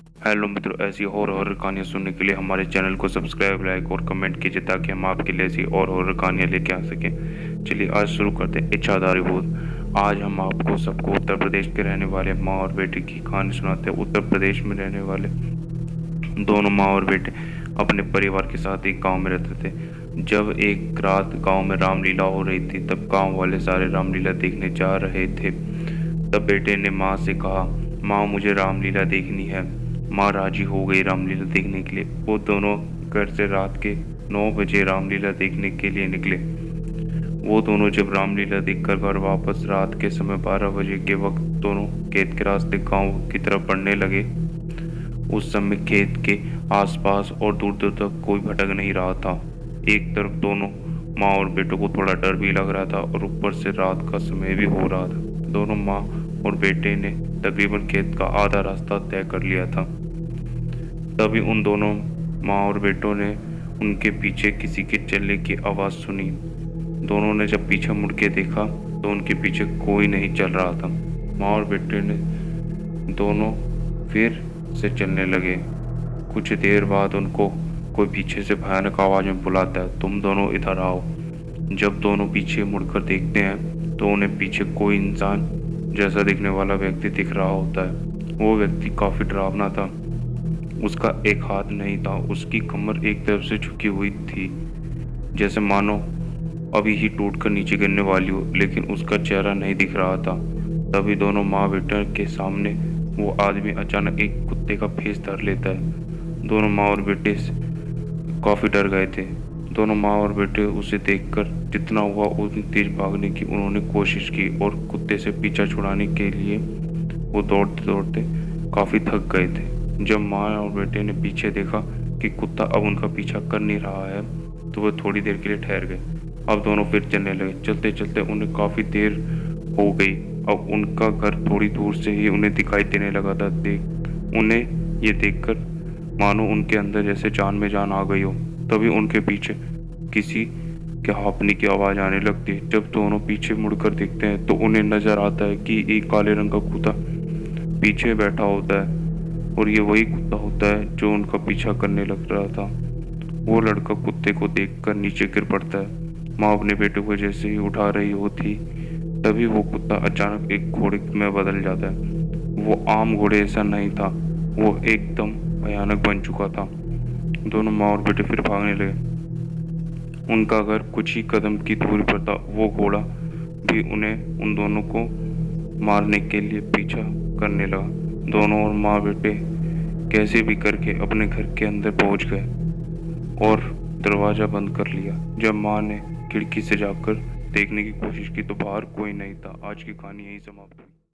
Hello मित्रों, ऐसी और हॉरर कहानियाँ सुनने के लिए हमारे चैनल को सब्सक्राइब, लाइक और कमेंट कीजिए ताकि हम आपके लिए ऐसी और हॉरर कहानियाँ लेके आ सकें। चलिए आज शुरू करते हैं इच्छाधारी भूत। आज हम आपको सबको उत्तर प्रदेश के रहने वाले माँ और बेटे की कहानी सुनाते हैं। उत्तर प्रदेश में रहने वाले दोनों माँ और बेटे अपने परिवार के साथ एक गांव में रहते थे। जब एक रात गांव में रामलीला हो रही थी, तब गांव वाले सारे रामलीला देखने जा रहे थे। तब बेटे ने माँ से कहा, माँ मुझे रामलीला देखनी है। माँ राजी हो गई रामलीला देखने के लिए। वो दोनों घर से रात के 9 बजे रामलीला देखने के लिए निकले। वो दोनों जब रामलीला देखकर घर वापस रात के समय 12 बजे के वक्त दोनों खेत के रास्ते गांव की तरफ बढ़ने लगे। उस समय खेत के आसपास और दूर दूर तक कोई भटक नहीं रहा था। एक तरफ दोनों माँ और बेटों को थोड़ा डर भी लग रहा था और ऊपर से रात का समय भी हो रहा था। दोनों माँ और बेटे ने तकरीबन खेत का आधा रास्ता तय कर लिया था। तभी उन दोनों माँ और बेटों ने उनके पीछे किसी के चलने की आवाज़ सुनी। दोनों ने जब पीछे मुड़ के देखा तो उनके पीछे कोई नहीं चल रहा था। माँ और बेटे ने दोनों फिर से चलने लगे। कुछ देर बाद उनको कोई पीछे से भयानक आवाज़ में बुलाता है, तुम दोनों इधर आओ। जब दोनों पीछे मुड़कर देखते हैं तो उन्हें पीछे कोई इंसान जैसा दिखने वाला व्यक्ति दिख रहा होता है। वो व्यक्ति काफ़ी डरावना था। उसका एक हाथ नहीं था, उसकी कमर एक तरफ से झुकी हुई थी जैसे मानो अभी ही टूटकर नीचे गिरने वाली हो, लेकिन उसका चेहरा नहीं दिख रहा था। तभी दोनों माँ बेटे के सामने वो आदमी अचानक एक कुत्ते का फेस धर लेता है। दोनों माँ और बेटे काफ़ी डर गए थे। दोनों माँ और बेटे उसे देखकर जितना हुआ उतनी तेज भागने की उन्होंने कोशिश की और कुत्ते से पीछा छुड़ाने के लिए वो दौड़ते दौड़ते काफ़ी थक गए थे। जब माँ और बेटे ने पीछे देखा कि कुत्ता अब उनका पीछा कर नहीं रहा है तो वे थोड़ी देर के लिए ठहर गए। अब दोनों फिर चलने लगे। चलते चलते उन्हें काफ़ी देर हो गई। अब उनका घर थोड़ी दूर से ही उन्हें दिखाई देने लगा था। उन्हें ये देखकर मानो उनके अंदर जैसे जान में जान आ गई हो। तभी उनके पीछे किसी के हाँफने की आवाज़ आने लगती है। जब दोनों पीछे मुड़कर देखते हैं तो उन्हें नजर आता है कि एक काले रंग का कुत्ता पीछे बैठा होता है और ये वही कुत्ता होता है जो उनका पीछा करने लग रहा था। वो लड़का कुत्ते को देखकर नीचे गिर पड़ता है। माँ अपने बेटे को जैसे ही उठा रही होती तभी वो कुत्ता अचानक एक घोड़े में बदल जाता है। वो आम घोड़े ऐसा नहीं था, वो एकदम भयानक बन चुका था। दोनों माँ और बेटे फिर भागने लगे। उनका घर कुछ ही कदम की दूरी पर था। वो घोड़ा भी उन दोनों को मारने के लिए पीछा करने लगा। दोनों और माँ बेटे कैसे भी करके अपने घर के अंदर पहुंच गए और दरवाज़ा बंद कर लिया। जब माँ ने खिड़की से जाकर देखने की कोशिश की तो बाहर कोई नहीं था। आज की कहानी यही समाप्त हुई।